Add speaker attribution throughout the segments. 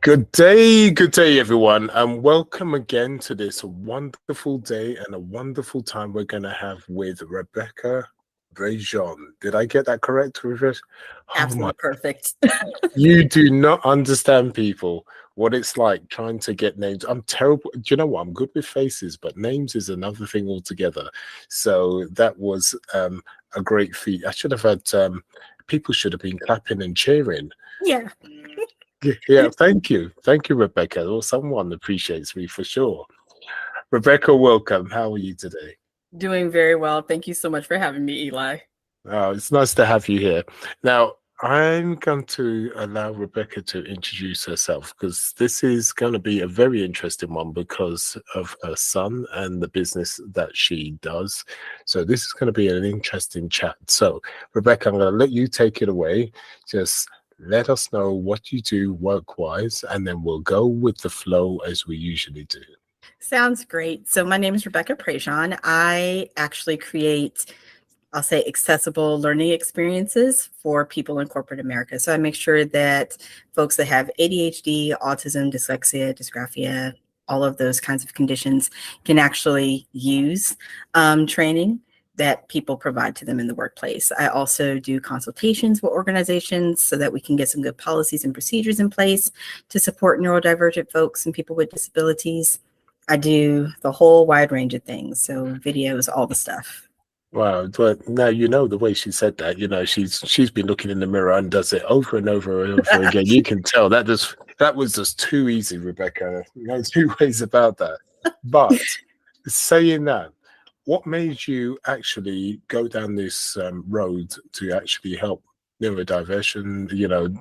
Speaker 1: Good day, everyone, and welcome again to this wonderful day and a wonderful time we're going to have with Rebecca Prejean. Did I get that correct, Rebecca?
Speaker 2: Absolutely perfect.
Speaker 1: You do not understand, people, what it's like trying to get names. I'm terrible. Do you know what? I'm good with faces, but names is another thing altogether. So that was a great feat. I should have had people should have been clapping and cheering.
Speaker 2: Yeah.
Speaker 1: Yeah, thank you, Rebecca. Or someone appreciates me for sure. Rebecca, welcome. How are you today?
Speaker 2: Doing very well. Thank you so much for having me, Eli.
Speaker 1: Oh, it's nice to have you here. Now, I'm going to allow Rebecca to introduce herself because this is going to be a very interesting one because of her son and the business that she does. So this is going to be an interesting chat. So, Rebecca, I'm going to let you take it away. Just let us know what you do work-wise, and then we'll go with the flow as we usually do.
Speaker 2: Sounds great. So my name is Rebecca Prejean. I actually create, I'll say, accessible learning experiences for people in corporate America. So I make sure that folks that have ADHD, autism, dyslexia, dysgraphia, all of those kinds of conditions can actually use training that people provide to them in the workplace. I also do consultations with organizations so that we can get some good policies and procedures in place to support neurodivergent folks and people with disabilities. I do the whole wide range of things. So videos, all the stuff.
Speaker 1: Wow, but now you know the way she said that, she's been looking in the mirror and does it over and over and over again. You can tell that was just too easy, Rebecca. No two ways about that. But saying that, what made you actually go down this road to actually help neurodiversion,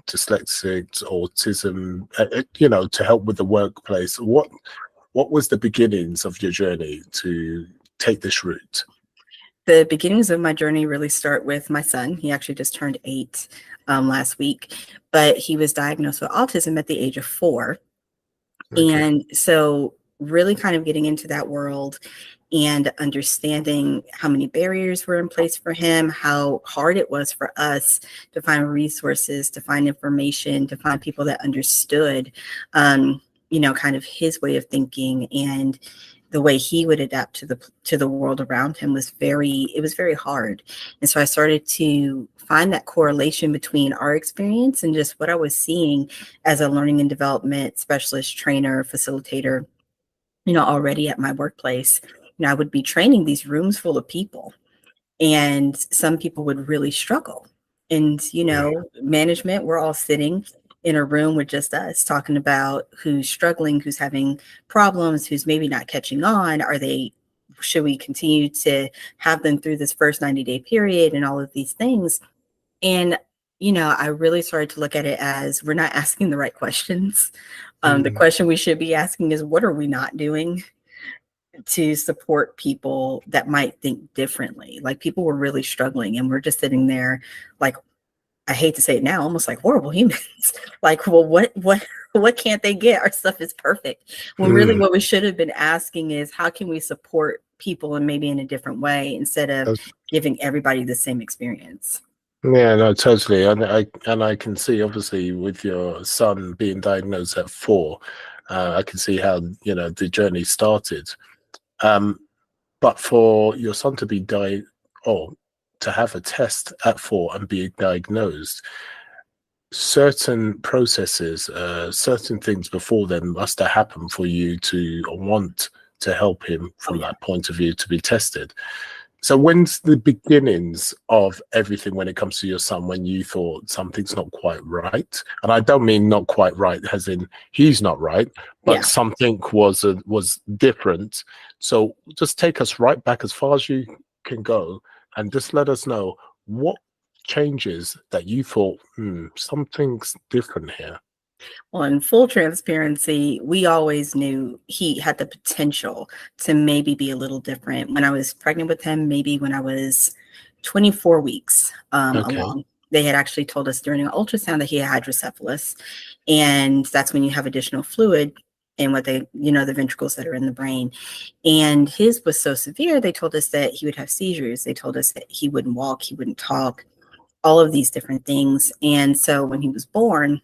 Speaker 1: dyslexic, autism, to help with the workplace? What was the beginnings of your journey to take this route?
Speaker 2: The beginnings of my journey really start with my son. He actually just turned 8 last week, but he was diagnosed with autism at the age of 4. Okay. And so really kind of getting into that world and understanding how many barriers were in place for him, how hard it was for us to find resources, to find information, to find people that understood, kind of his way of thinking, and the way he would adapt to the world around him was very hard. And so I started to find that correlation between our experience and just what I was seeing as a learning and development specialist, trainer, facilitator, already at my workplace. I would be training these rooms full of people, and some people would really struggle. And, management, we're all sitting in a room with just us talking about who's struggling, who's having problems, who's maybe not catching on. Should we continue to have them through this first 90-day period and all of these things? And, I really started to look at it as we're not asking the right questions. The question we should be asking is, what are we not doing to support people that might think differently? Like, people were really struggling, and we're just sitting there like, I hate to say it now, almost like horrible humans. Like, well, what can't they get? Our stuff is perfect. When really what we should have been asking is, how can we support people and maybe in a different way instead of giving everybody the same experience?
Speaker 1: Yeah, no, totally. And I can see, obviously, with your son being diagnosed at 4, I can see how, the journey started. But for your son to be to have a test at 4 and be diagnosed, certain processes, certain things before then must have happened for you to want to help him from that point of view to be tested. So when's the beginnings of everything when it comes to your son, when you thought something's not quite right? And I don't mean not quite right as in he's not right, but something was different. So just take us right back as far as you can go and just let us know what changes that you thought, something's different here.
Speaker 2: Well, in full transparency, we always knew he had the potential to maybe be a little different. When I was pregnant with him, maybe when I was 24 weeks along, they had actually told us during an ultrasound that he had hydrocephalus. And that's when you have additional fluid in the ventricles that are in the brain. And his was so severe, they told us that he would have seizures. They told us that he wouldn't walk, he wouldn't talk, all of these different things. And so when he was born,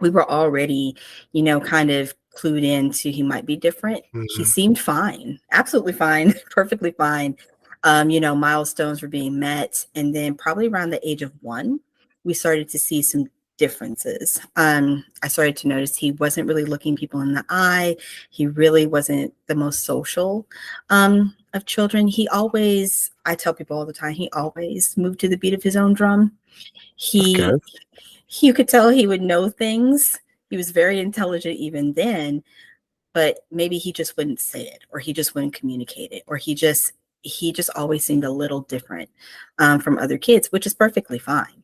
Speaker 2: we were already, kind of clued into he might be different. He seemed fine, absolutely fine, perfectly fine. Milestones were being met. And then probably around the age of 1, we started to see some differences. I started to notice he wasn't really looking people in the eye. He really wasn't the most social of children. I tell people all the time, he always moved to the beat of his own drum.
Speaker 1: Okay.
Speaker 2: You could tell he would know things. He was very intelligent even then, but maybe he just wouldn't say it, or he just wouldn't communicate it, or he just always seemed a little different from other kids, which is perfectly fine.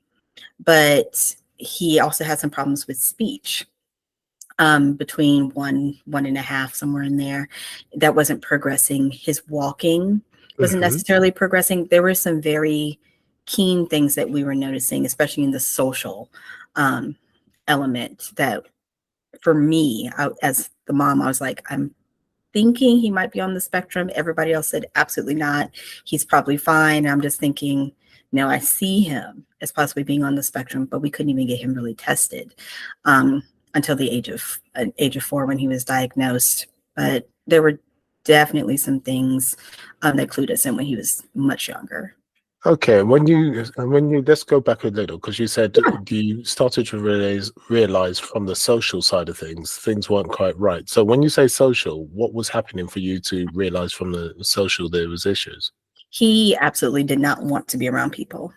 Speaker 2: But he also had some problems with speech between one and a half, somewhere in there. That wasn't progressing. His walking wasn't necessarily progressing. There were some very keen things that we were noticing, especially in the social element, that for me, as the mom, I was like, I'm thinking he might be on the spectrum. Everybody else said absolutely not. He's probably fine. I'm just thinking, no, I see him as possibly being on the spectrum, but we couldn't even get him really tested until the age of 4, when he was diagnosed. But there were definitely some things that clued us in when he was much younger.
Speaker 1: Okay, when you let's go back a little, because you said you started to realize from the social side of things weren't quite right. So when you say social, what was happening for you to realize from the social there was issues?
Speaker 2: He absolutely did not want to be around people.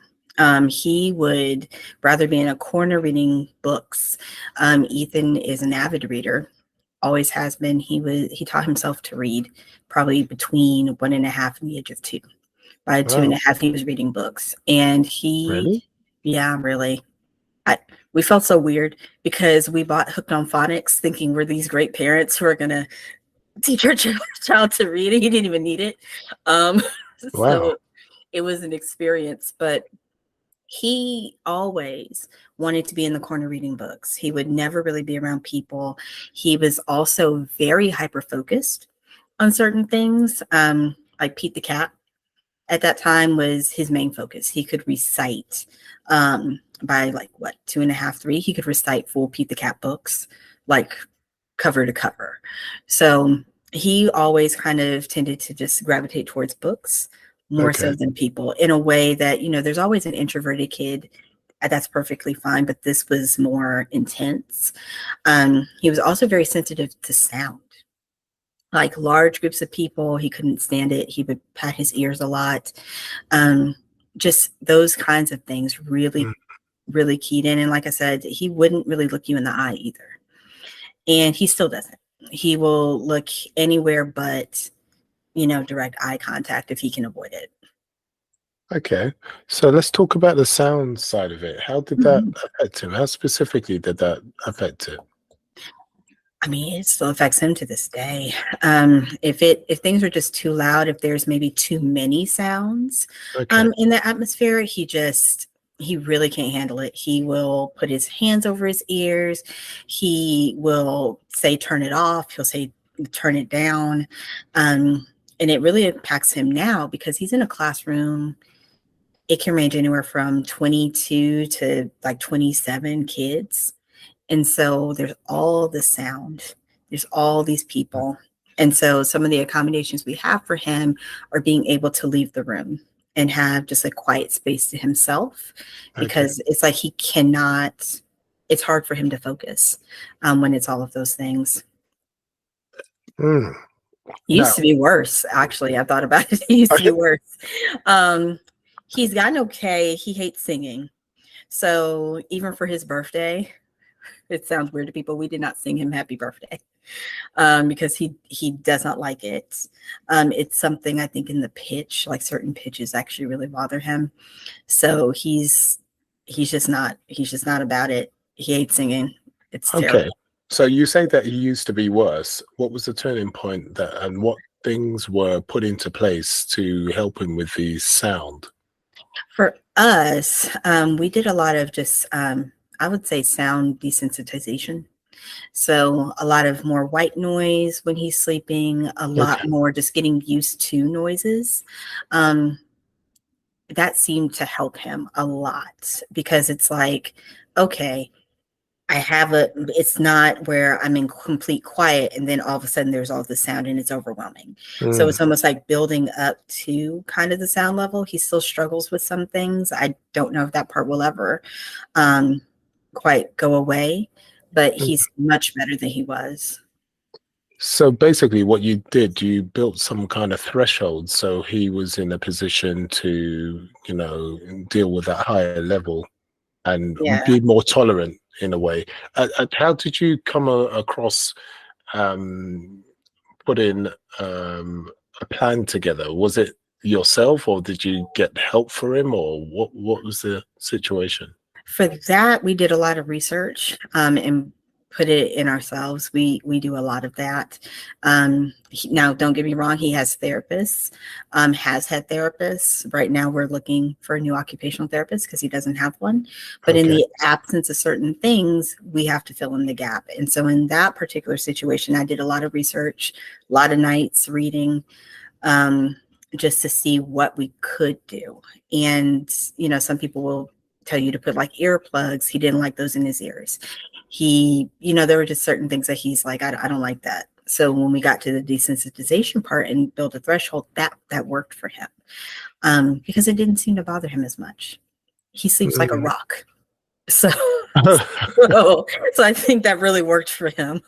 Speaker 2: He would rather be in a corner reading books. Ethan is an avid reader, always has been. He taught himself to read probably between 1.5 and the age of 2. By 2.5, he was reading books. And
Speaker 1: Really?
Speaker 2: yeah, really. We felt so weird because we bought Hooked on Phonics thinking we're these great parents who are going to teach our child to read. He didn't even need it.
Speaker 1: Wow.
Speaker 2: So it was an experience, but he always wanted to be in the corner reading books. He would never really be around people. He was also very hyper-focused on certain things, like Pete the Cat. At that time was his main focus. He could recite by 2.5, 3. He could recite full Pete the Cat books, like cover to cover. So he always kind of tended to just gravitate towards books more so than people, in a way that, there's always an introverted kid. That's perfectly fine, but this was more intense. He was also very sensitive to sound. Like large groups of people, he couldn't stand it. He would pat his ears a lot. Just those kinds of things really, really keyed in. And like I said, he wouldn't really look you in the eye either. And he still doesn't. He will look anywhere but, direct eye contact if he can avoid it.
Speaker 1: Okay, so let's talk about the sound side of it. How did that affect him? How specifically did that affect it?
Speaker 2: I mean, it still affects him to this day. If things are just too loud, if there's maybe too many sounds in the atmosphere, he really can't handle it. He will put his hands over his ears. He will say, turn it off. He'll say, turn it down. And it really impacts him now because he's in a classroom. It can range anywhere from 22 to 27 kids. And so there's all the sound, there's all these people. And so some of the accommodations we have for him are being able to leave the room and have just a quiet space to himself, because it's like it's hard for him to focus when it's all of those things. Used to be worse, actually. I thought about it. It used to be worse. He's gotten okay. He hates singing. So even for his birthday, it sounds weird to people, we did not sing him happy birthday because he does not like it. It's something, I think, in the pitch, like certain pitches actually really bother him. So he's just not about it. He hates singing. It's terrible.
Speaker 1: So you say that he used to be worse. What was the turning point and what things were put into place to help him with the sound?
Speaker 2: For us, we did a lot of just, I would say, sound desensitization. So a lot of more white noise when he's sleeping, a lot more just getting used to noises. That seemed to help him a lot because it's like, okay, it's not where I'm in complete quiet and then all of a sudden there's all the sound and it's overwhelming. So
Speaker 1: Mm.
Speaker 2: it's almost like building up to kind of the sound level. He still struggles with some things. I don't know if that part will ever quite go away, but he's much better than he was.
Speaker 1: So basically what you did, you built some kind of threshold so he was in a position to, you know, deal with that higher level and
Speaker 2: Yeah.
Speaker 1: be more tolerant in a way. How did you come across putting a plan together? Was it yourself, or did you get help for him, or what was the situation?
Speaker 2: For that, we did a lot of research and put it in ourselves. We do a lot of that. Now, don't get me wrong, he has therapists, has had therapists. Right now, we're looking for a new occupational therapist because he doesn't have one. But in the absence of certain things, we have to fill in the gap. And so in that particular situation, I did a lot of research, a lot of nights reading, just to see what we could do. And, you know, some people will tell you to put like earplugs. He didn't like those in his ears. He, you know, there were just certain things that he's like, I don't like that. So when we got to the desensitization part and build a threshold, that worked for him because it didn't seem to bother him as much. He sleeps like a rock. So, so I think that really worked for him.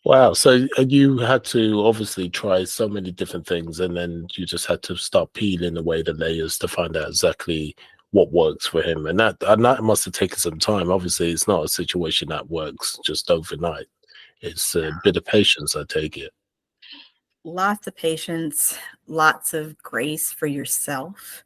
Speaker 1: Wow. So you had to obviously try so many different things, and then you just had to start peeling away the layers to find out exactly what works for him. And that must have taken some time. Obviously, it's not a situation that works just overnight. It's a bit of patience, I take it.
Speaker 2: Lots of patience, lots of grace for yourself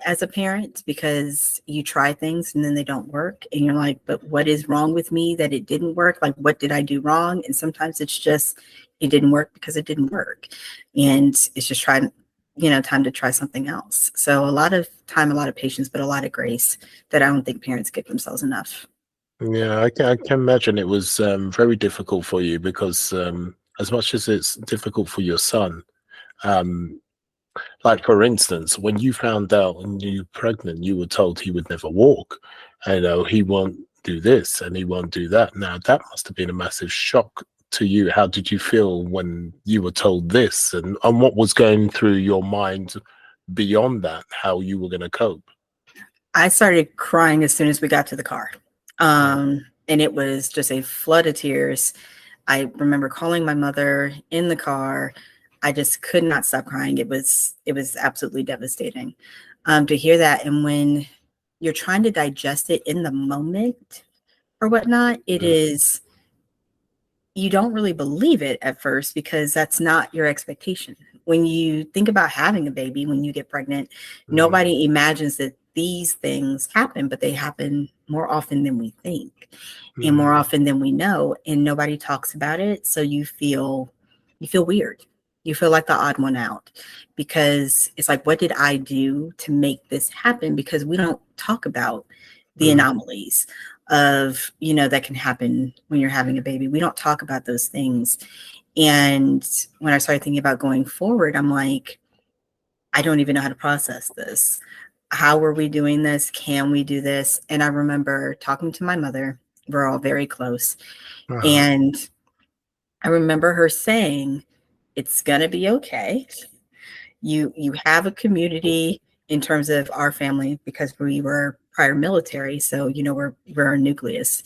Speaker 2: as a parent, because you try things and then they don't work. And you're like, but what is wrong with me that it didn't work? Like, what did I do wrong? And sometimes it's just, it didn't work because it didn't work. And it's just time to try something else. So a lot of time, a lot of patience, but a lot of grace that I don't think parents give themselves enough.
Speaker 1: Yeah, I can imagine it was very difficult for you because as much as it's difficult for your son, um, like for instance, when you found out and you were pregnant, you were told he would never walk. You know, he won't do this and he won't do that. Now that must have been a massive shock to you. How did you feel when you were told this, and what was going through your mind beyond that? How you were going to cope?
Speaker 2: I started crying as soon as we got to the car. And it was just a flood of tears. I remember calling my mother in the car. I just could not stop crying. It was absolutely devastating to hear that. And when you're trying to digest it in the moment or whatnot, it is, you don't really believe it at first because that's not your expectation. When you think about having a baby, when you get pregnant, nobody imagines that these things happen, but they happen more often than we think and more often than we know, and nobody talks about it. So you feel weird. You feel like the odd one out because it's like, what did I do to make this happen? Because we don't talk about the anomalies of, you know, that can happen when you're having a baby. We don't talk about those things. And when I started thinking about going forward, I'm like, I don't even know how to process this. How are we doing this? Can we do this? And I remember talking to my mother. We're all very close. And I remember her saying, it's going to be okay. You have a community in terms of our family because we were prior military. So, you know, we're a nucleus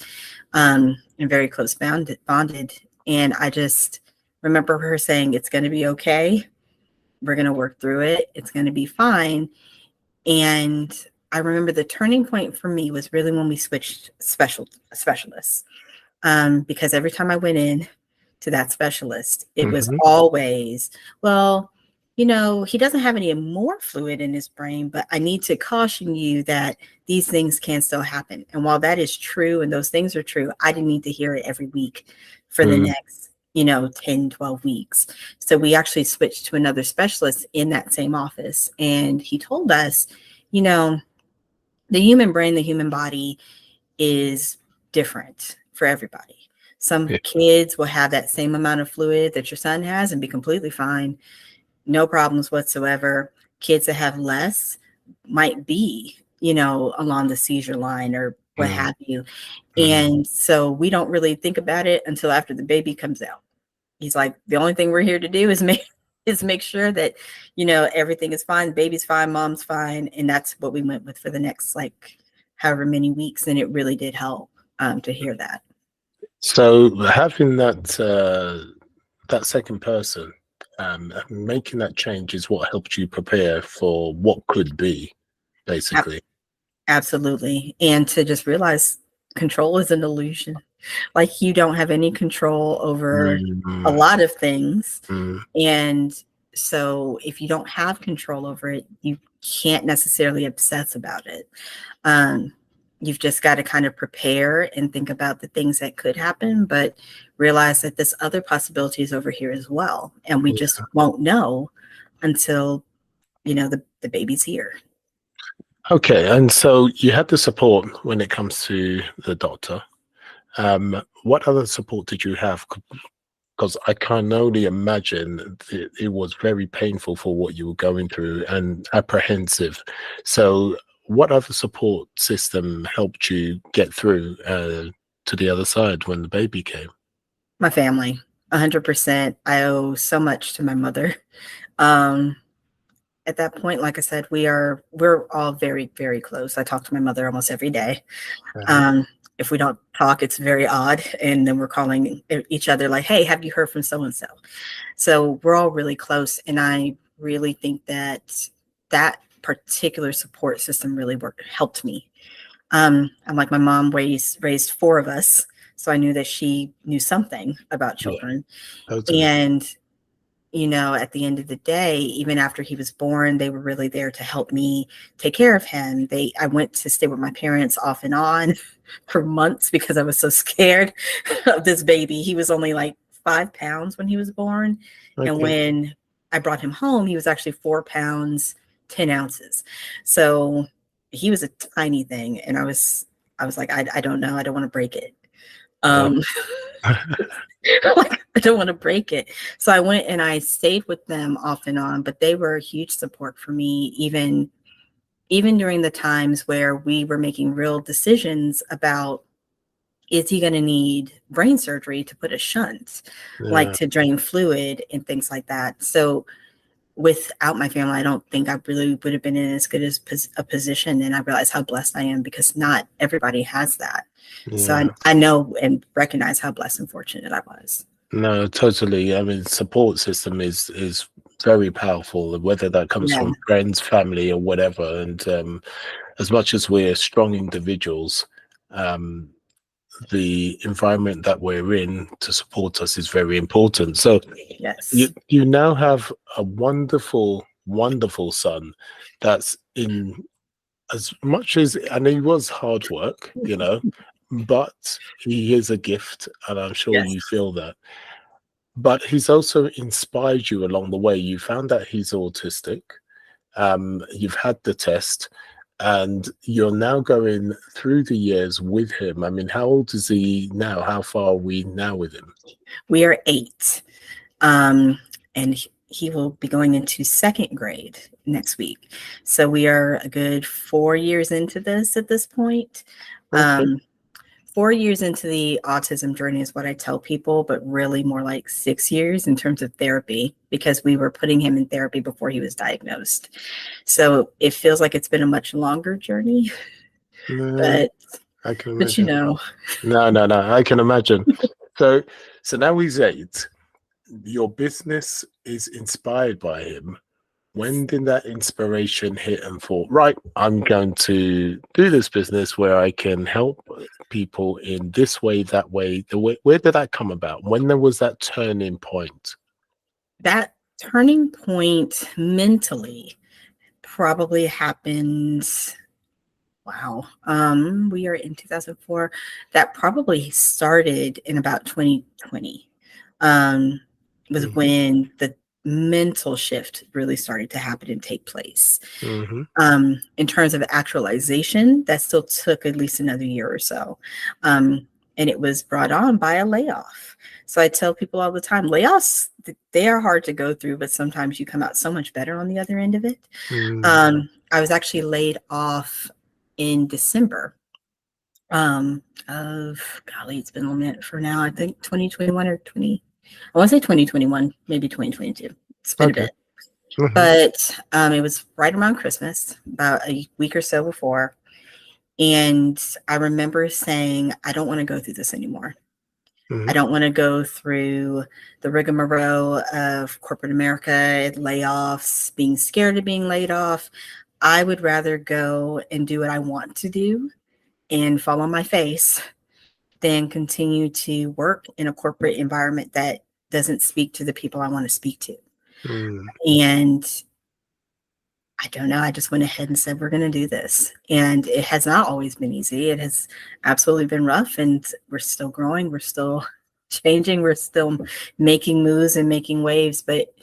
Speaker 2: and very close bonded. And I just remember her saying, it's going to be okay. We're going to work through it. It's going to be fine. And I remember the turning point for me was really when we switched specialists, because every time I went in to that specialist, it was always, well, you know, he doesn't have any more fluid in his brain, but I need to caution you that these things can still happen. And while that is true and those things are true, I didn't need to hear it every week for the next, 10, 12 weeks. So we actually switched to another specialist in that same office. And he told us, you know, the human brain, the human body is different for everybody. Some kids will have that same amount of fluid that your son has and be completely fine. No problems whatsoever. Kids that have less might be, along the seizure line or what have you. And so we don't really think about it until after the baby comes out. He's like, the only thing we're here to do is make sure that, you know, everything is fine, baby's fine, mom's fine. And that's what we went with for the next, like, however many weeks. And it really did help to hear that.
Speaker 1: So having that that second person, making that change is what helped you prepare for what could be, basically.
Speaker 2: Absolutely. And to just realize control is an illusion. Like, you don't have any control over a lot of things. And so if you don't have control over it, you can't necessarily obsess about it. You've just got to kind of prepare and think about the things that could happen, but realize that this other possibility is over here as well. And we just won't know until, you know, the baby's here.
Speaker 1: Okay. And so you had the support when it comes to the doctor. What other support did you have? Because I can only imagine that it was very painful for what you were going through and apprehensive. So what other support system helped you get through to the other side when the baby came?
Speaker 2: My family, 100%. I owe so much to my mother. At that point, like I said, we're all very, very close. I talk to my mother almost every day. If we don't talk, it's very odd. And then we're calling each other like, hey, have you heard from so-and-so? So we're all really close. And I really think that that particular support system really helped me. I'm like, my mom raised 4 of us. So I knew that she knew something about children. Yeah, totally. And, you know, at the end of the day, even after he was born, they were really there to help me take care of him. I went to stay with my parents off and on for months because I was so scared of this baby. He was only like 5 pounds when he was born. Okay. And when I brought him home, he was actually 4 pounds, 10 ounces. So he was a tiny thing. And I was like, I don't know. I don't want to break it. I don't want to break it. So I went and I stayed with them off and on, but they were a huge support for me, even during the times where we were making real decisions about, is he going to need brain surgery to put a shunt, like to drain fluid and things like that. So without my family, I don't think I really would have been in as good as a position. And I realized how blessed I am, because not everybody has that. Yeah. So I know and recognize how blessed and fortunate I was.
Speaker 1: No, totally. I mean, support system is very powerful, whether that comes from friends, family, or whatever. And as much as we're strong individuals, the environment that we're in to support us is very important. So yes, you now have a wonderful, wonderful son that's in, as much as, and he was hard work, you know, but he is a gift, and I'm sure you feel that. But he's also inspired you along the way. You found out he's autistic. You've had the test, and you're now going through the years with him. I mean, how old is he now? How far are we now with him?
Speaker 2: We are 8. And he will be going into 2nd grade next week. So we are a good 4 years into this at this point. Okay. 4 years into the autism journey is what I tell people, but really more like 6 years in terms of therapy, because we were putting him in therapy before he was diagnosed. So it feels like it's been a much longer journey, but
Speaker 1: I can imagine.
Speaker 2: But you know.
Speaker 1: No, I can imagine. So now he's 8. Your business is inspired by him. When did that inspiration hit and thought, right, I'm going to do this business where I can help people in this way, that way? Where did that come about? When there was that turning point?
Speaker 2: That turning point mentally probably happened. Wow. We are in 2004. That probably started in about 2020. Was when the mental shift really started to happen and take place. In terms of actualization, that still took at least another year or so. And it was brought on by a layoff. So I tell people all the time, layoffs, they are hard to go through, but sometimes you come out so much better on the other end of it. I was actually laid off in December Of golly, it's been a minute for now. I think 2021 or 20. I want to say 2021, maybe 2022. It's been a
Speaker 1: Okay.
Speaker 2: bit,
Speaker 1: Hmm.
Speaker 2: but it was right around Christmas, about a week or so before. And I remember saying, I don't want to go through this anymore.
Speaker 1: Hmm.
Speaker 2: I don't want to go through the rigmarole of corporate America, layoffs, being scared of being laid off. I would rather go and do what I want to do and fall on my face than continue to work in a corporate environment that doesn't speak to the people I want to speak to.
Speaker 1: Mm.
Speaker 2: And I don't know. I just went ahead and said, we're going to do this. And it has not always been easy. It has absolutely been rough, and we're still growing. We're still changing. We're still making moves and making waves. But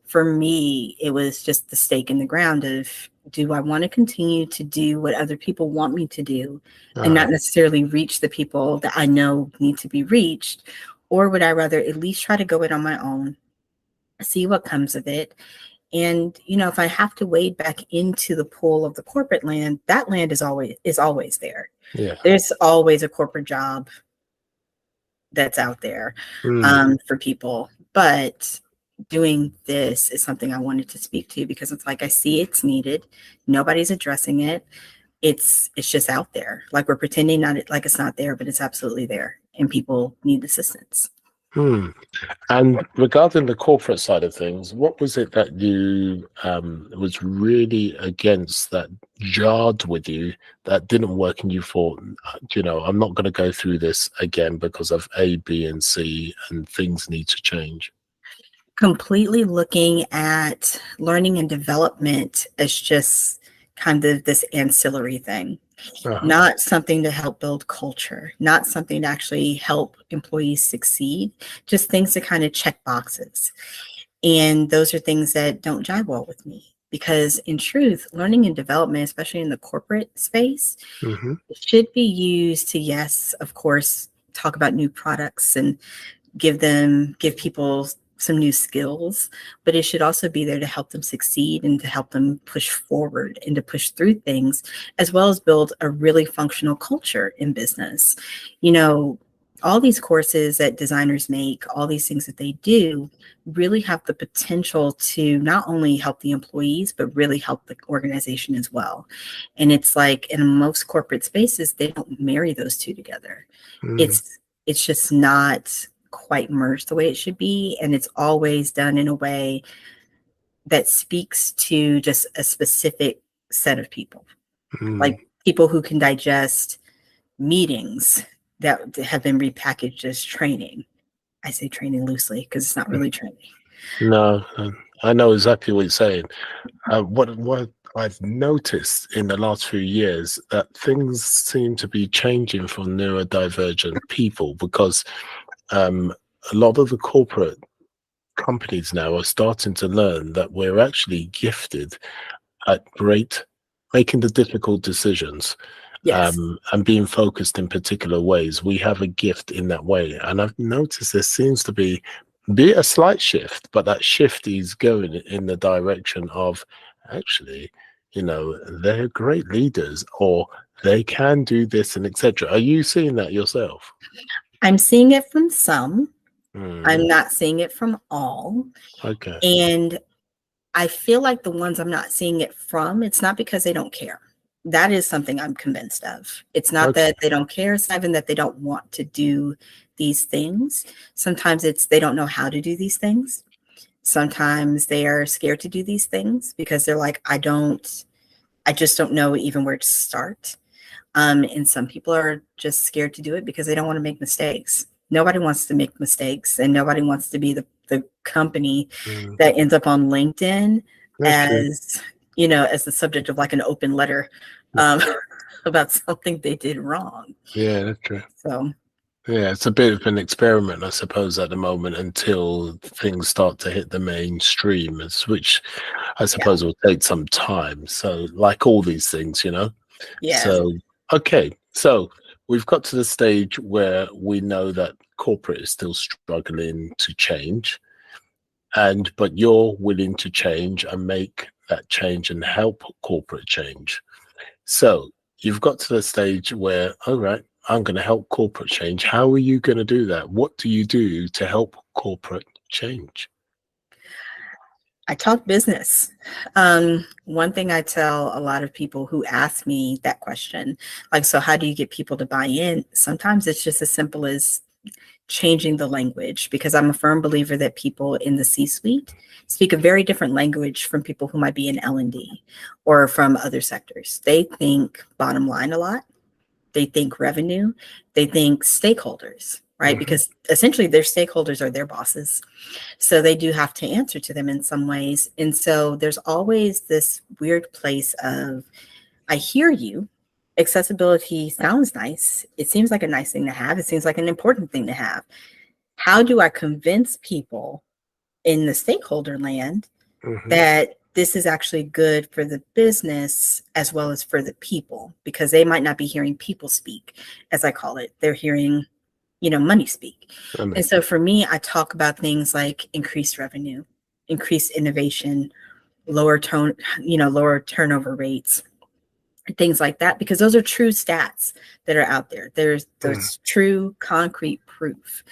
Speaker 2: for me, it was just the stake in the ground of, do I want to continue to do what other people want me to do and not necessarily reach the people that I know need to be reached? Or would I rather at least try to go it on my own, see what comes of it? And, if I have to wade back into the pool of the corporate land, that land is always there.
Speaker 1: Yeah.
Speaker 2: There's always a corporate job that's out there for people. But doing this is something I wanted to speak to, because it's like, I see it's needed. Nobody's addressing it. It's just out there. Like, we're pretending like it's not there, but it's absolutely there, and people need assistance.
Speaker 1: And regarding the corporate side of things, what was it that you was really against, that jarred with you, that didn't work, and you thought, I'm not going to go through this again because of A, B, and C, and things need to change?
Speaker 2: Completely looking at learning and development as just kind of this ancillary thing. Not something to help build culture, not something to actually help employees succeed, just things to kind of check boxes. And those are things that don't jive well with me, because in truth, learning and development, especially in the corporate space, should be used to, yes, of course, talk about new products and give people some new skills, but it should also be there to help them succeed and to help them push forward and to push through things, as well as build a really functional culture in business. All these courses that designers make, all these things that they do, really have the potential to not only help the employees, but really help the organization as well. And it's like, in most corporate spaces, they don't marry those two together. It's just not quite merged the way it should be, and it's always done in a way that speaks to just a specific set of people, like people who can digest meetings that have been repackaged as training. I say training loosely because it's not really training.
Speaker 1: No, I know exactly what you're saying. What I've noticed in the last few years, that things seem to be changing for neurodivergent people, because a lot of the corporate companies now are starting to learn that we're actually gifted at making the difficult decisions.
Speaker 2: Yes.
Speaker 1: And being focused in particular ways. We have a gift in that way. And I've noticed there seems to be a slight shift, but that shift is going in the direction of, actually, they're great leaders, or they can do this, and etc. Are you seeing that yourself?
Speaker 2: I'm seeing it from some. I'm not seeing it from all.
Speaker 1: Okay.
Speaker 2: And I feel like the ones I'm not seeing it from, it's not because they don't care. That is something I'm convinced of. It's not that they don't care. It's not even that they don't want to do these things. Sometimes it's they don't know how to do these things. Sometimes they are scared to do these things because they're like, I just don't know even where to start. And some people are just scared to do it because they don't want to make mistakes. Nobody wants to make mistakes, and nobody wants to be the company that ends up on LinkedIn as the subject of like an open letter about something they did wrong.
Speaker 1: Yeah, that's true.
Speaker 2: So
Speaker 1: yeah, it's a bit of an experiment, I suppose, at the moment, until things start to hit the mainstream, which I suppose will take some time. So, like all these things,
Speaker 2: yeah.
Speaker 1: So, okay. So we've got to the stage where we know that corporate is still struggling to change, but you're willing to change and make that change and help corporate change. So you've got to the stage where, all right, I'm going to help corporate change. How are you going to do that? What do you do to help corporate change?
Speaker 2: I talk business. One thing I tell a lot of people who ask me that question, like, so how do you get people to buy in? Sometimes it's just as simple as changing the language, because I'm a firm believer that people in the C-suite speak a very different language from people who might be in L&D or from other sectors. They think bottom line a lot. They think revenue. They think stakeholders, right? Because essentially their stakeholders are their bosses. So they do have to answer to them in some ways. And so there's always this weird place of, I hear you. Accessibility sounds nice. It seems like a nice thing to have. It seems like an important thing to have. How do I convince people in the stakeholder land that this is actually good for the business as well as for the people? Because they might not be hearing people speak, as I call it. They're hearing, money speak. And so for me, I talk about things like increased revenue, increased innovation, lower turnover rates, things like that, because those are true stats that are out there. There's true concrete proof.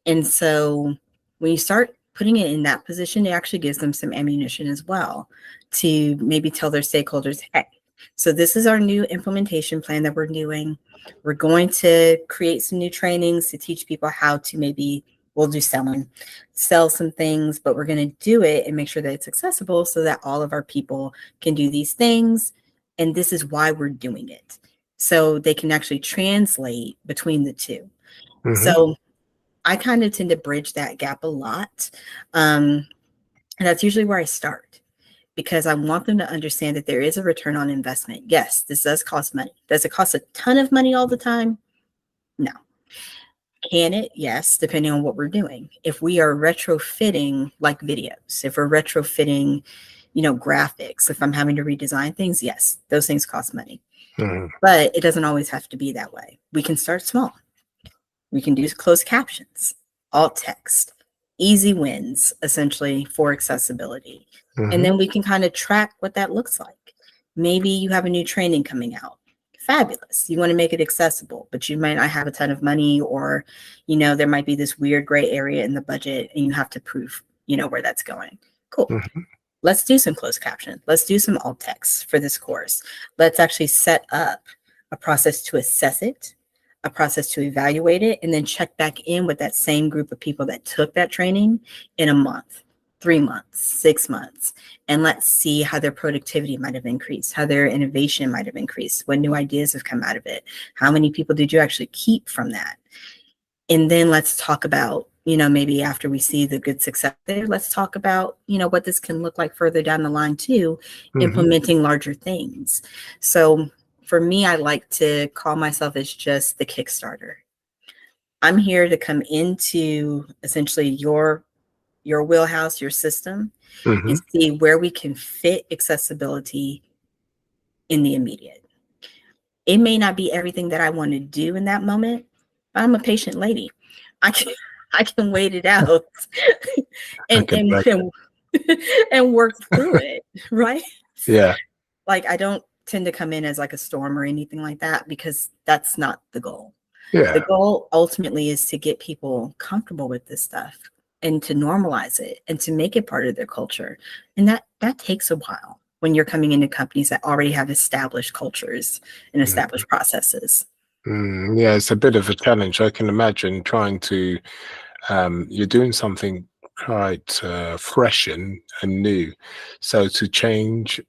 Speaker 2: And so when you start putting it in that position, it actually gives them some ammunition as well to maybe tell their stakeholders, hey, so this is our new implementation plan that we're doing. We're going to create some new trainings to teach people how to we'll do sell some things, but we're going to do it and make sure that it's accessible so that all of our people can do these things. And this is why we're doing it. So they can actually translate between the two. So I kind of tend to bridge that gap a lot. And that's usually where I start, because I want them to understand that there is a return on investment. Yes, this does cost money. Does it cost a ton of money all the time? No. Can it? Yes, depending on what we're doing. If we are retrofitting like videos, if we're retrofitting graphics, if I'm having to redesign things, yes, those things cost money. But it doesn't always have to be that way. We can start small. We can do closed captions, alt text, easy wins, essentially, for accessibility. And then we can kind of track what that looks like. Maybe you have a new training coming out. Fabulous. You want to make it accessible, but you might not have a ton of money, or, there might be this weird gray area in the budget and you have to prove, where that's going. Cool. Let's do some closed caption. Let's do some alt text for this course. Let's actually set up a process to assess it, a process to evaluate it, and then check back in with that same group of people that took that training in a month, 3 months, 6 months. And let's see how their productivity might have increased, how their innovation might have increased, what new ideas have come out of it. How many people did you actually keep from that? And then let's talk about, maybe after we see the good success there, let's talk about, what this can look like further down the line too, implementing larger things. So for me, I like to call myself as just the Kickstarter. I'm here to come into essentially your wheelhouse, your system, and see where we can fit accessibility in the immediate. It may not be everything that I want to do in that moment, but I'm a patient lady. I can wait it out and work through it, right?
Speaker 1: Yeah.
Speaker 2: Like, I don't tend to come in as like a storm or anything like that, because that's not the goal.
Speaker 1: Yeah.
Speaker 2: The goal ultimately is to get people comfortable with this stuff and to normalize it and to make it part of their culture. And that takes a while when you're coming into companies that already have established cultures and established processes.
Speaker 1: Yeah, it's a bit of a challenge. I can imagine trying to, you're doing something quite fresh and new. So to change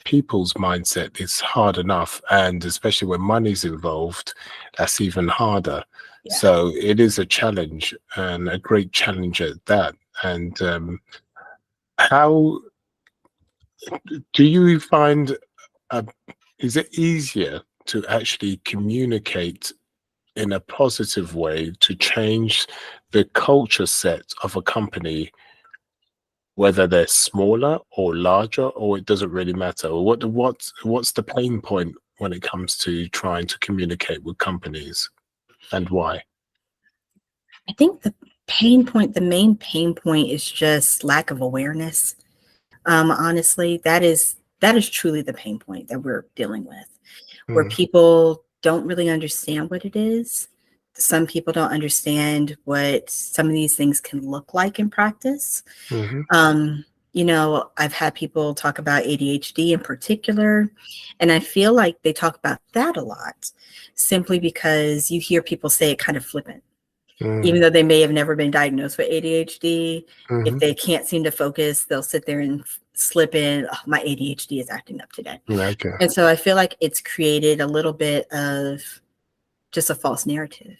Speaker 1: people's mindset is hard enough. And especially when money's involved, that's even harder. Yeah. So it is a challenge, and a great challenge at that. And how do you find, is it easier to actually communicate in a positive way to change the culture set of a company, whether they're smaller or larger, or it doesn't really matter? Or what's the pain point when it comes to trying to communicate with companies, and why?
Speaker 2: I think the main pain point is just lack of awareness. Honestly, that is truly the pain point that we're dealing with, where people don't really understand what it is. Some people don't understand what some of these things can look like in practice. You know, I've had people talk about ADHD in particular, and I feel like they talk about that a lot simply because you hear people say it kind of flippant. Even though they may have never been diagnosed with ADHD, if they can't seem to focus, they'll sit there and slip in, oh, my ADHD is acting up today.
Speaker 1: Okay.
Speaker 2: And so I feel like it's created a little bit of just a false narrative.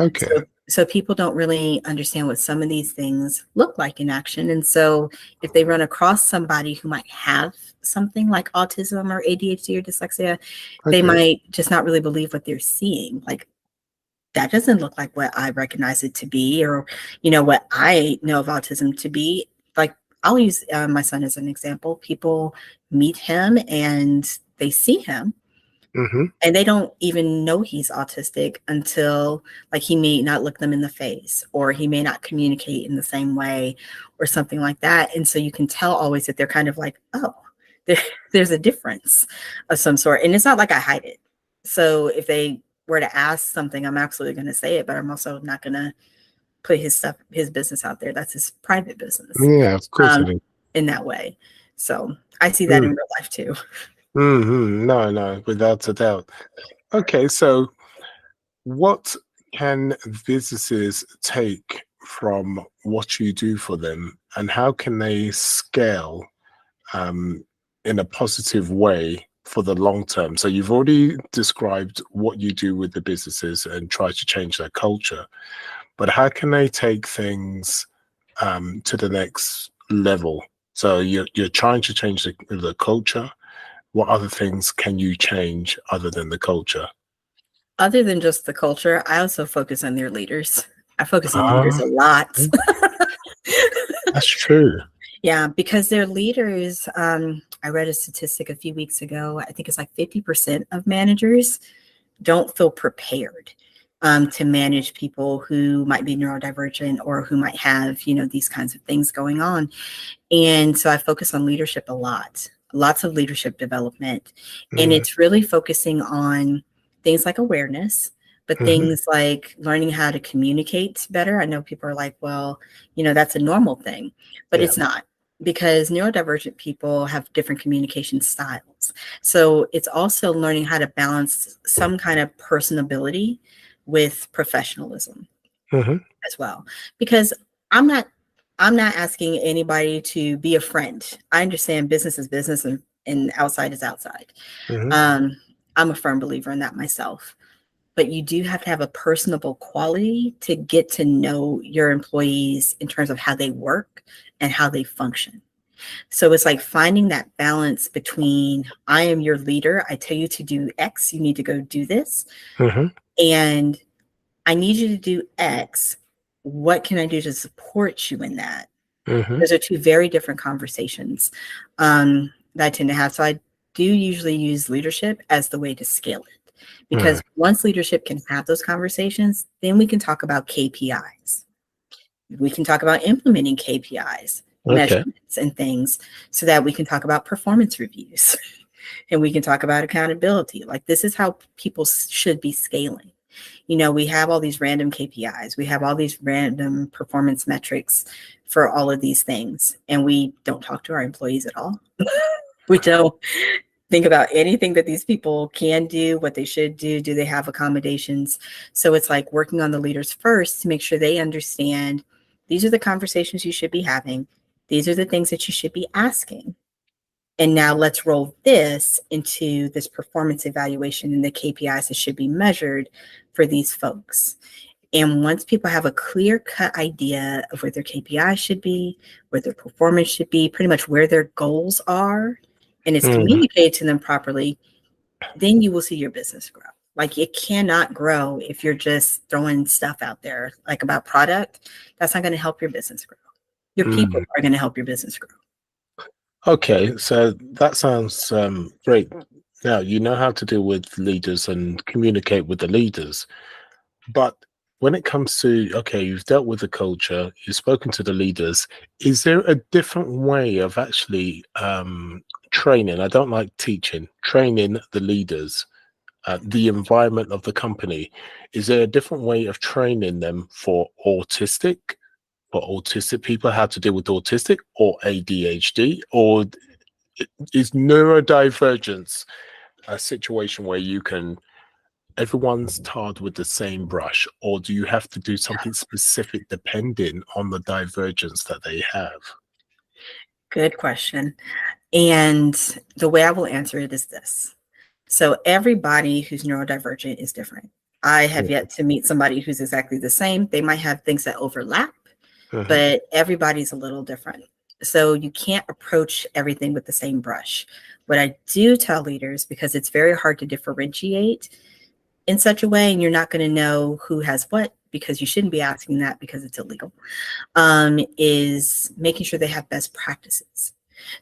Speaker 1: Okay.
Speaker 2: So people don't really understand what some of these things look like in action. And so if they run across somebody who might have something like autism or ADHD or dyslexia, they might just not really believe what they're seeing. Like, that doesn't look like what I recognize it to be, or, you know, what I know of autism to be. Like, I'll use my son as an example. People meet him and they see him, and they don't even know he's autistic until, like, he may not look them in the face, or he may not communicate in the same way, or something like that. And so you can tell always that they're kind of like, oh, there's a difference of some sort. And it's not like I hide it. So if they were to ask something, I'm absolutely going to say it, but I'm also not going to put his business out there. That's his private business.
Speaker 1: Yeah, of course.
Speaker 2: In that way. So I see that in real life too.
Speaker 1: No, without a doubt. Okay, so what can businesses take from what you do for them, and how can they scale in a positive way for the long term? So you've already described what you do with the businesses and try to change their culture, but how can they take things to the next level? So you're trying to change the culture. What other things can you change other than the culture?
Speaker 2: Other than just the culture, I also focus on their leaders. I focus on leaders a lot.
Speaker 1: That's true.
Speaker 2: Yeah, because their leaders, I read a statistic a few weeks ago, I think it's like 50% of managers don't feel prepared to manage people who might be neurodivergent or who might have, you know, these kinds of things going on. And so I focus on leadership a lot. Lots of leadership development. And it's really focusing on things like awareness, but things like learning how to communicate better. I know people are like, well, you know, that's a normal thing, but it's not, because neurodivergent people have different communication styles. So it's also learning how to balance some kind of personability with professionalism as well. Because I'm not asking anybody to be a friend. I understand business is business and outside is outside. I'm a firm believer in that myself. But you do have to have a personable quality to get to know your employees in terms of how they work and how they function. So it's like finding that balance between, I am your leader, I tell you to do X, you need to go do this. And I need you to do X. What can I do to support you in that? Those are two very different conversations that I tend to have. So I do usually use leadership as the way to scale it, because once leadership can have those conversations, then we can talk about KPIs. We can talk about implementing KPIs, measurements and things, so that we can talk about performance reviews and we can talk about accountability. Like, this is how people should be scaling. You know, we have all these random KPIs. We have all these random performance metrics for all of these things. And we don't talk to our employees at all. We don't think about anything that these people can do, what they should do. Do they have accommodations? So it's like working on the leaders first to make sure they understand these are the conversations you should be having. These are the things that you should be asking. And now let's roll this into this performance evaluation and the KPIs that should be measured for these folks. And once people have a clear-cut idea of where their KPIs should be, where their performance should be, pretty much where their goals are, and it's communicated to them properly, then you will see your business grow. Like, it cannot grow if you're just throwing stuff out there, like about product. That's not going to help your business grow. Your people are going to help your business grow.
Speaker 1: Okay, so that sounds great. Now, you know how to deal with leaders and communicate with the leaders. But when it comes to, okay, you've dealt with the culture, you've spoken to the leaders, is there a different way of actually training? I don't like teaching, training the leaders the environment of the company, is there a different way of training them for autistic people, how to deal with autistic or ADHD, or is neurodivergence a situation where everyone's tarred with the same brush, or do you have to do something specific depending on the divergence that they have?
Speaker 2: Good question. And the way I will answer it is this. So everybody who's neurodivergent is different. I have yet to meet somebody who's exactly the same. They might have things that overlap, but everybody's a little different. So you can't approach everything with the same brush. What I do tell leaders, because it's very hard to differentiate in such a way, and you're not going to know who has what, because you shouldn't be asking that because it's illegal, is making sure they have best practices.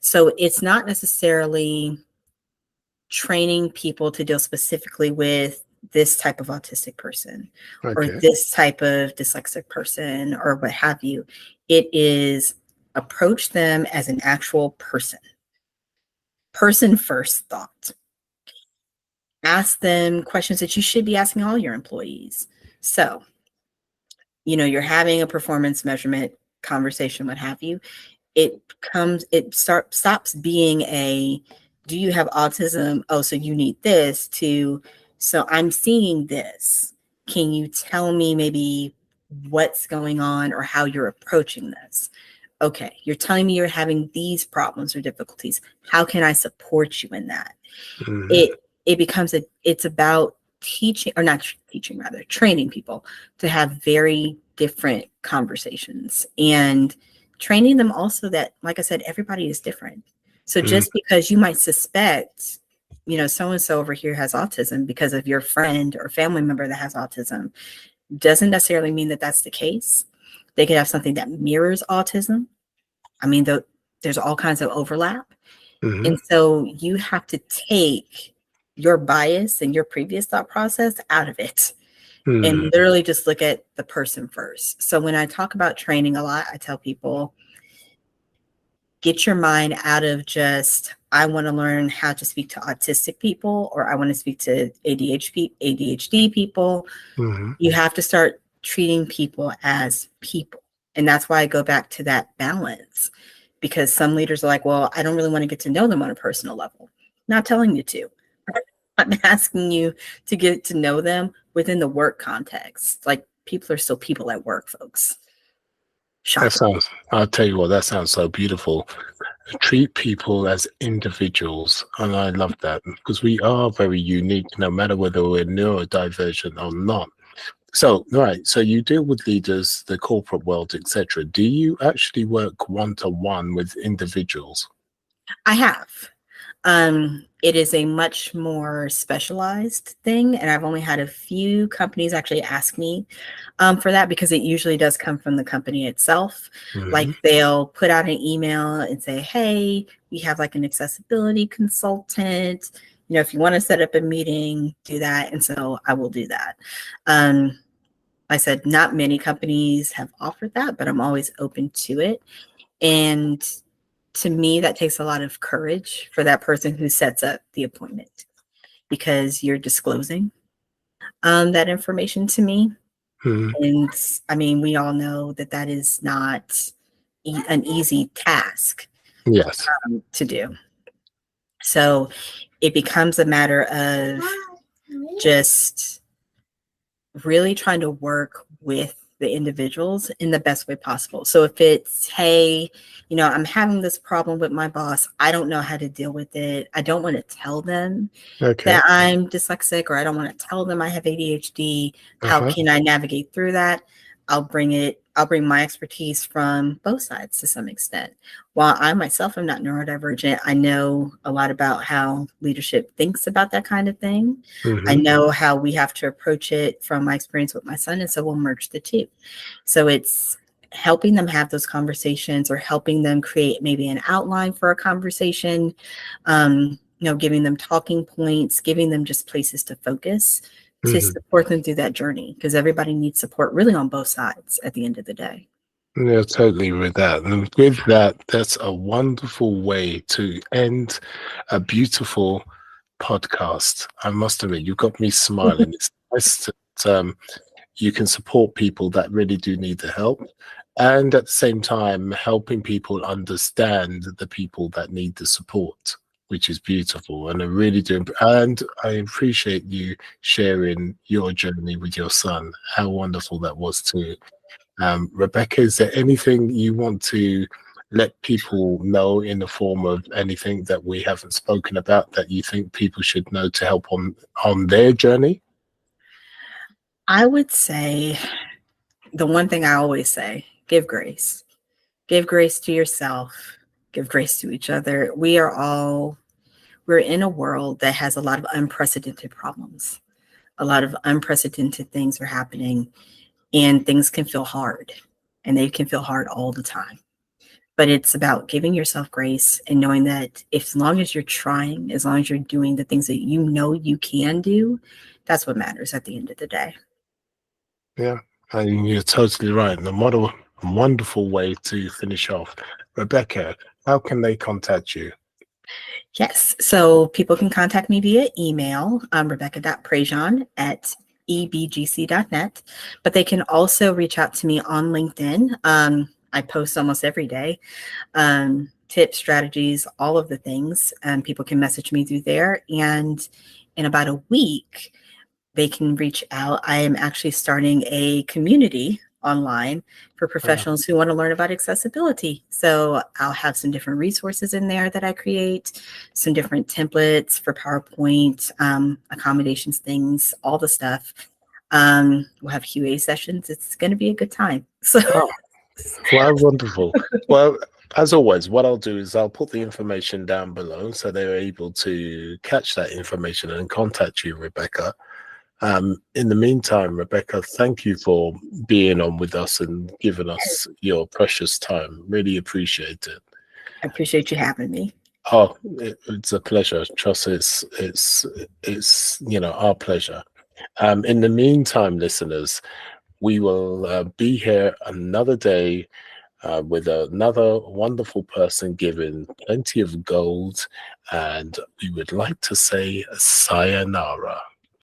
Speaker 2: So it's not necessarily training people to deal specifically with this type of autistic person or this type of dyslexic person or what have you. It is approach them as an actual person first thought. Ask them questions that you should be asking all your employees. So, you're having a performance measurement conversation, what have you. It stops being a, do you have autism? Oh, so you need this, to, so I'm seeing this. Can you tell me maybe what's going on or how you're approaching this? Okay, you're telling me you're having these problems or difficulties. How can I support you in that? It becomes it's about training people to have very different conversations, and training them also that, like I said, everybody is different. So just because you might suspect, so-and-so over here has autism because of your friend or family member that has autism, doesn't necessarily mean that that's the case. They could have something that mirrors autism. I mean, there's all kinds of overlap. And so you have to take your bias and your previous thought process out of it and literally just look at the person first. So when I talk about training a lot, I tell people, get your mind out of just, I want to learn how to speak to autistic people, or I want to speak to ADHD people. You have to start treating people as people. And that's why I go back to that balance, because some leaders are like, well, I don't really want to get to know them on a personal level. Not telling you to. I'm asking you to get to know them within the work context. Like, people are still people at work, folks.
Speaker 1: I'll tell you what, that sounds so beautiful. Treat people as individuals. And I love that, because we are very unique, no matter whether we're neurodivergent or not. So, right. So you deal with leaders, the corporate world, etc. Do you actually work one-to-one with individuals?
Speaker 2: I have. It is a much more specialized thing, and I've only had a few companies actually ask me for that, because it usually does come from the company itself. Like, they'll put out an email and say, hey, we have like an accessibility consultant. If you want to set up a meeting, do that. And so I will do that. I said, not many companies have offered that, but I'm always open to it. And to me, that takes a lot of courage for that person who sets up the appointment, because you're disclosing that information to me. And I mean, we all know that is not an easy task to do. So it becomes a matter of just really trying to work with the individuals in the best way possible. So if it's, hey, I'm having this problem with my boss, I don't know how to deal with it. I don't want to tell them that I'm dyslexic, or I don't want to tell them I have ADHD. How can I navigate through that? I'll bring my expertise from both sides to some extent. While I myself am not neurodivergent, I know a lot about how leadership thinks about that kind of thing. I know how we have to approach it from my experience with my son, and so we'll merge the two. So it's helping them have those conversations, or helping them create maybe an outline for a conversation, giving them talking points, giving them just places to focus, to support them through that journey, because everybody needs support really on both sides at the end of the day.
Speaker 1: Yeah, totally with that. And with that, that's a wonderful way to end a beautiful podcast. I must admit, you got me smiling. It's nice that you can support people that really do need the help, and at the same time helping people understand the people that need the support, which is beautiful. And I really do, and I appreciate you sharing your journey with your son. How wonderful that was too. Rebecca, is there anything you want to let people know in the form of anything that we haven't spoken about that you think people should know to help on their journey?
Speaker 2: I would say the one thing I always say, give grace. Give grace to yourself. Give grace to each other. We're in a world that has a lot of unprecedented problems. A lot of unprecedented things are happening, and things can feel hard, and they can feel hard all the time. But it's about giving yourself grace and knowing that as long as you're trying, as long as you're doing the things that you know you can do, that's what matters at the end of the day.
Speaker 1: Yeah, and you're totally right. And a wonderful way to finish off. Rebecca, how can they contact you?
Speaker 2: Yes, so people can contact me via email, Rebecca.Prejean at ebgc.net, but they can also reach out to me on LinkedIn. I post almost every day, tips, strategies, all of the things. People can message me through there. And in about a week, they can reach out. I am actually starting a community online for professionals who want to learn about accessibility. So I'll have some different resources in there that I create, some different templates for PowerPoint, accommodations, things, all the stuff. We'll have QA sessions. It's going to be a good time. So.
Speaker 1: Well, wonderful. Well, as always, what I'll do is I'll put the information down below so they're able to catch that information and contact you, Rebecca. In the meantime, Rebecca, thank you for being on with us and giving us your precious time. Really appreciate it.
Speaker 2: I appreciate you having me.
Speaker 1: Oh, it's a pleasure. Trust it's our pleasure. In the meantime, listeners, we will be here another day with another wonderful person giving plenty of gold, and we would like to say sayonara.